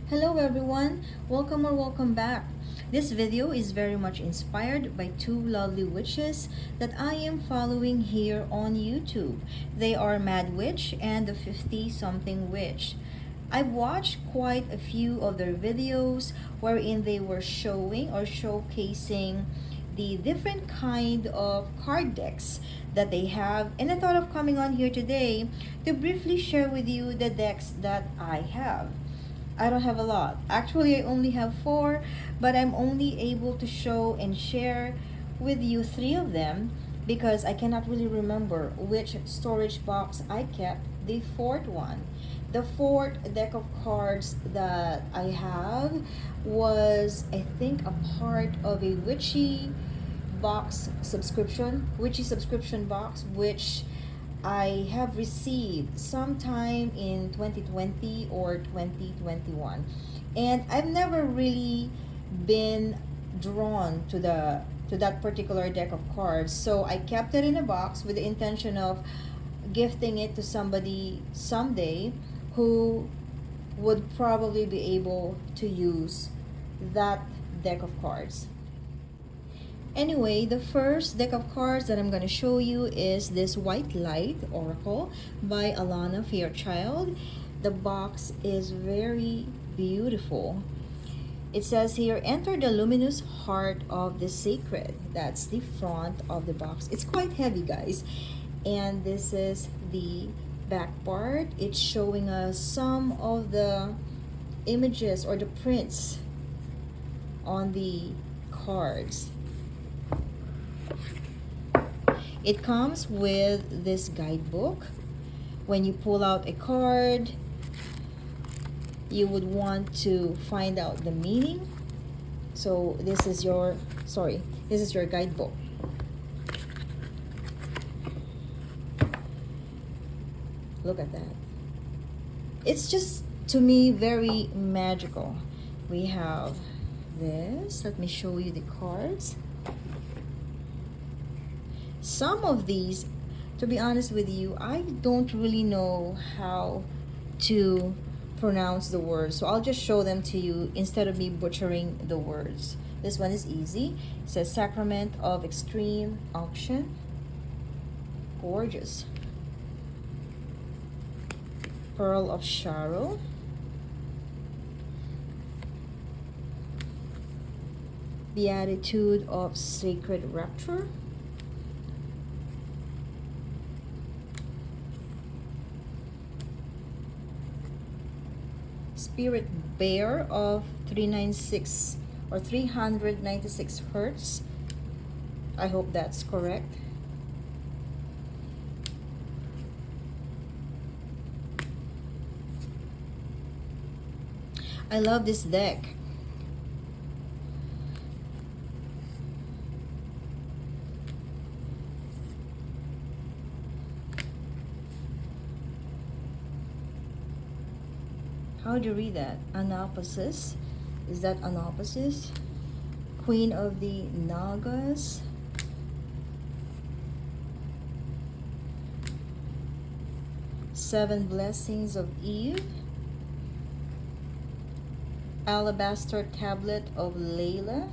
Hello everyone, welcome or welcome back. This video is very much inspired by two lovely witches that I am following here on YouTube. They are Madwitch and the 50-something witch. I've watched quite a few of their videos wherein they were showing or showcasing the different kind of card decks that they have, and I thought of coming on here today to briefly share with you the decks that I have. I don't have a lot. Actually, I only have four, but I'm only able to show and share with you three of them because I cannot really remember which storage box I kept the fourth one. The fourth deck of cards that I have was, I think, a part of a witchy subscription box, which I have received sometime in 2020 or 2021. And I've never really been drawn to that particular deck of cards. So I kept it in a box with the intention of gifting it to somebody someday who would probably be able to use that deck of cards. Anyway, the first deck of cards that I'm going to show you is this White Light Oracle by Alana Fairchild. The box is very beautiful. It says here, enter the luminous heart of the sacred. That's the front of the box. It's quite heavy, guys. And this is the back part. It's showing us some of the images or the prints on the cards. It comes with this guidebook. When you pull out a card, you would want to find out the meaning. So this is your guidebook. Look at that. It's just, to me, very magical. We have this. Let me show you the cards. Some of these, to be honest with you, I don't really know how to pronounce the words, so I'll just show them to you instead of me butchering the words. This one is easy. It says Sacrament of Extreme Auction. Gorgeous. Pearl of Shadow. Beatitude of Sacred Rapture. Spirit Bear of 396 or 396 hertz. I hope that's correct. I love this deck. How do you read that? Anopsis. Is that Anopsis? Queen of the Nagas. Seven Blessings of Eve. Alabaster Tablet of Layla.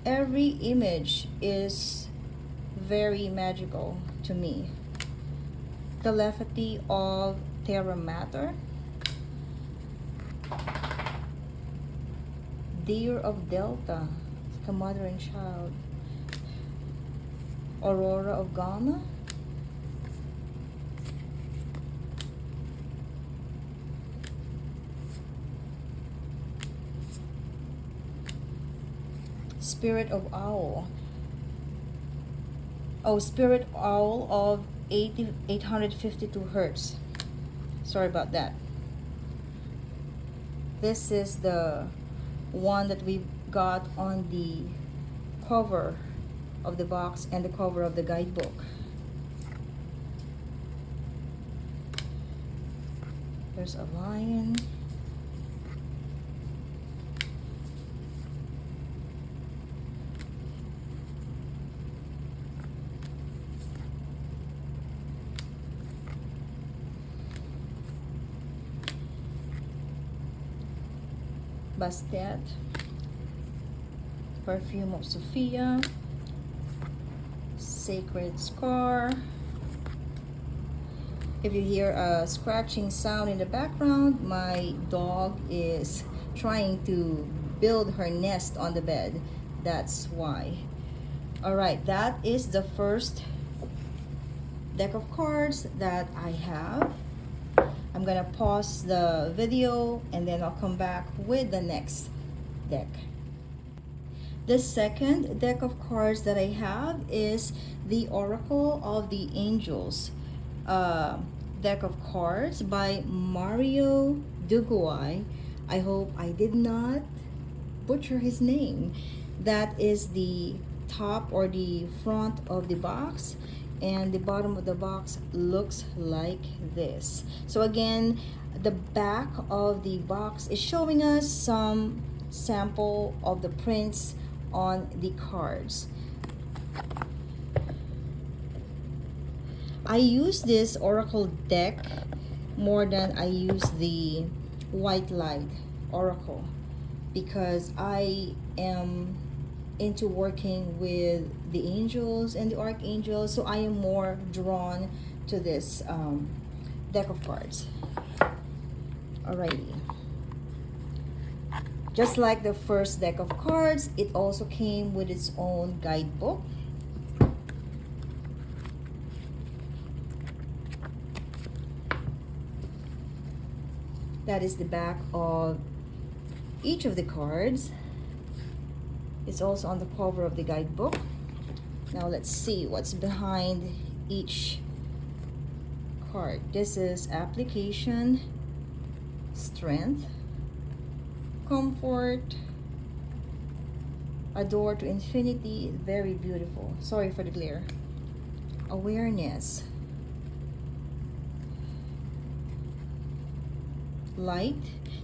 Every image is very magical to me. Telepathy of Terra Mater. Deer of Delta, like a mother and child. Aurora of Gamma. Spirit of Owl. Oh, Spirit Owl of 852 hertz. Sorry about that. This is the one that we got on the cover of the box and the cover of the guidebook. There's a lion. Bastet, Perfume of Sophia, Sacred Scar. If you hear a scratching sound in the background, my dog is trying to build her nest on the bed. That's why. Alright, that is the first deck of cards that I have. I'm gonna pause the video and then I'll come back with the next deck. The second deck of cards that I have is the Oracle of the Angels deck of cards by Mario Duguay. I hope I did not butcher his name. That is the top or the front of the box, and the bottom of the box looks like this. So again, the back of the box is showing us some sample of the prints on the cards. I use this Oracle deck more than I use the White Light Oracle because I am into working with the angels and the archangels, so I am more drawn to this deck of cards. Alrighty. Just like the first deck of cards, it also came with its own guidebook. That is the back of each of the cards. It's also on the cover of the guidebook. Now let's see what's behind each card. This is application, strength, comfort, a door to infinity, very beautiful. Sorry for the glare. Awareness, light.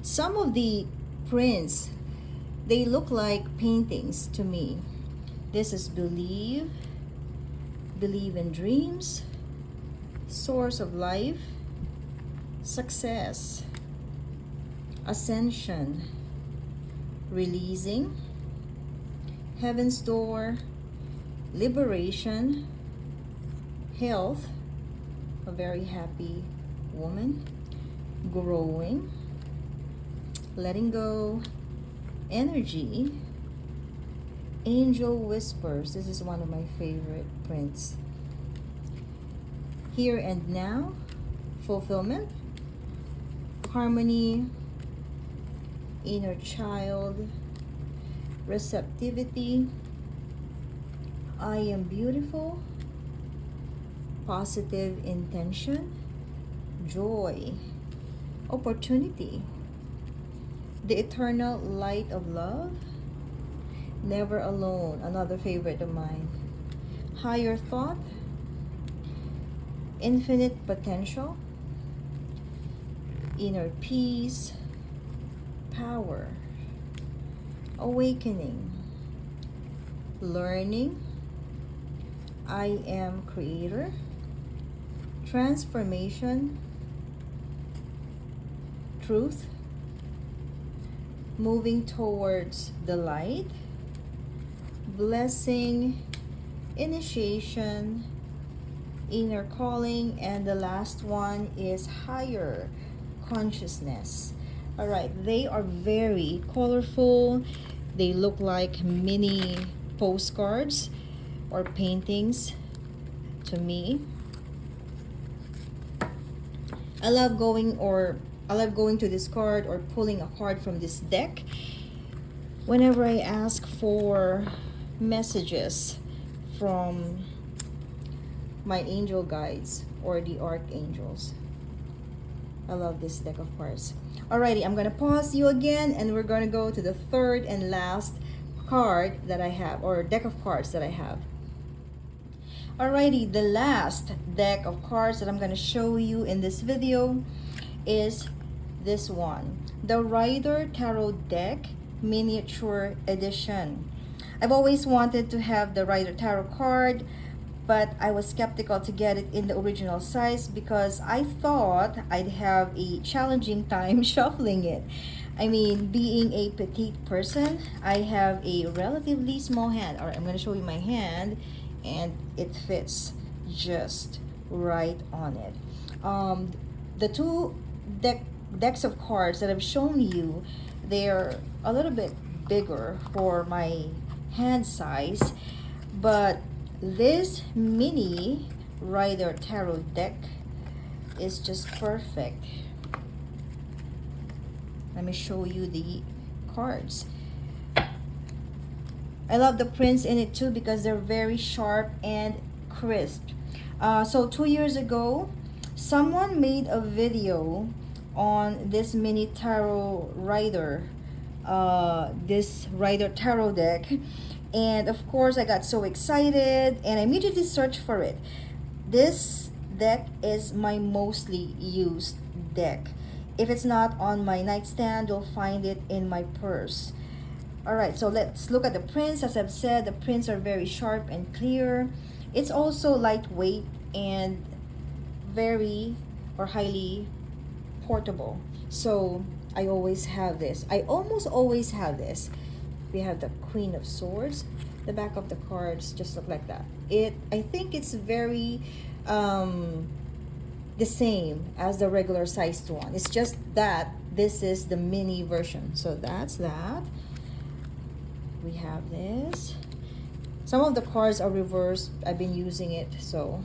Some of the prints, they look like paintings to me. This is believe, believe in dreams, source of life, success, ascension, releasing, heaven's door, liberation, health, a very happy woman, growing, letting go, energy, angel whispers. This is one of my favorite prints. Here and now, fulfillment, harmony, inner child, receptivity, I am beautiful, positive intention, joy, opportunity, the eternal light of love, never alone, another favorite of mine, higher thought, infinite potential, inner peace, power, awakening, learning, I am creator, transformation, truth, moving towards the light, blessing, initiation, inner calling, and the last one is higher consciousness. All right, they are very colorful. They look like mini postcards or paintings to me. I love going to this card or pulling a card from this deck whenever I ask for messages from my angel guides or the archangels. I love this deck of cards. Alrighty, I'm gonna pause you again and we're gonna go to the third and last card that I have, or deck of cards that I have. Alrighty, the last deck of cards that I'm gonna show you in this video is this one, the Rider Tarot Deck Miniature Edition. I've always wanted to have the Rider Tarot card, but I was skeptical to get it in the original size because I thought I'd have a challenging time shuffling it. I mean, being a petite person, I have a relatively small hand. All right, I'm going to show you my hand, and it fits just right on it. The two decks of cards that I've shown you, they're a little bit bigger for my hand size, but this mini Rider Tarot deck is just perfect. Let me show you the cards. I love the prints in it too because they're very sharp and crisp. So 2 years ago, someone made a video on this mini tarot rider, this rider tarot deck, and of course I got so excited and I immediately searched for it. This deck is my mostly used deck. If it's not on my nightstand, you'll find it in my purse. Alright, so let's look at the prints. As I've said, the prints are very sharp and clear. It's also lightweight and very or highly portable. So I always have this. I almost always have this. We have the Queen of Swords. The back of the cards just look like that. I think it's very the same as the regular sized one. It's just that this is the mini version. So that's that. We have this. Some of the cards are reversed. I've been using it, so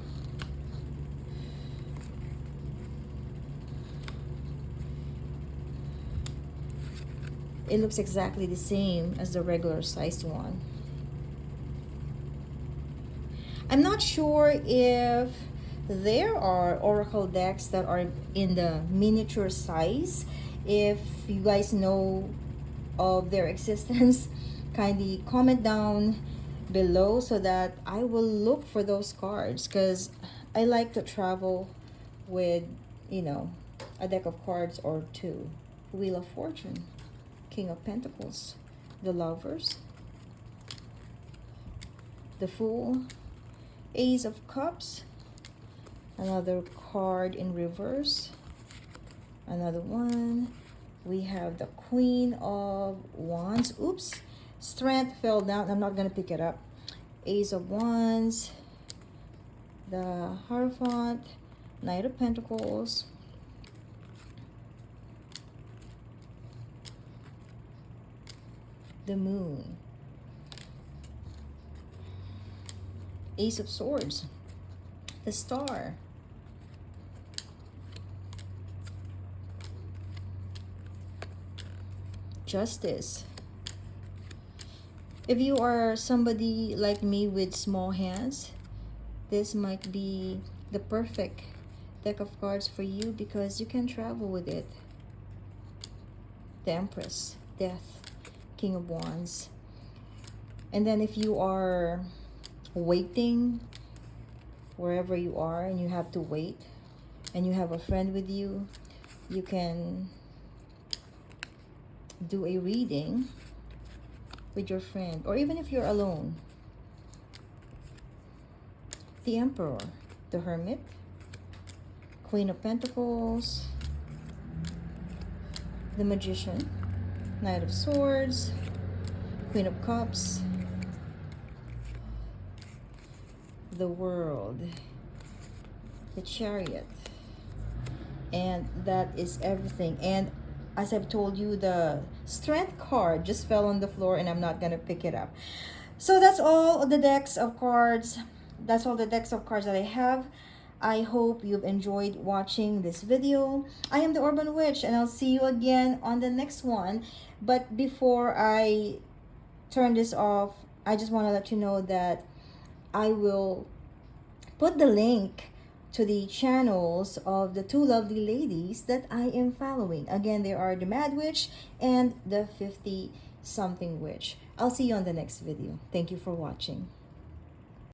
it looks exactly the same as the regular sized one. I'm not sure if there are oracle decks that are in the miniature size. If you guys know of their existence, kindly comment down below so that I will look for those cards, because I like to travel with, you know, a deck of cards or two. Wheel of Fortune, King of Pentacles, the Lovers, the Fool, Ace of Cups, another card in reverse, another one. We have the Queen of Wands. Oops, Strength fell down. I'm not going to pick it up. Ace of Wands, the Hierophant, Knight of Pentacles, the Moon, Ace of Swords, the Star, Justice. If you are somebody like me with small hands, this might be the perfect deck of cards for you because you can travel with it. The Empress, Death, King of Wands. And then if you are waiting wherever you are and you have to wait and you have a friend with you, you can do a reading with your friend, or even if you're alone. The Emperor, the Hermit, Queen of Pentacles, the Magician, Knight of Swords, Queen of Cups, the World, the Chariot, and that is everything. And as I've told you, the Strength card just fell on the floor and I'm not gonna pick it up. So that's all the decks of cards. That's all the decks of cards that I have. I hope you've enjoyed watching this video. I am the Urban Witch and I'll see you again on the next one. But before I turn this off, I just want to let you know that I will put the link to the channels of the two lovely ladies that I am following. Again, they are the Madwitch and the 50 something witch. I'll see you on the next video. Thank you for watching.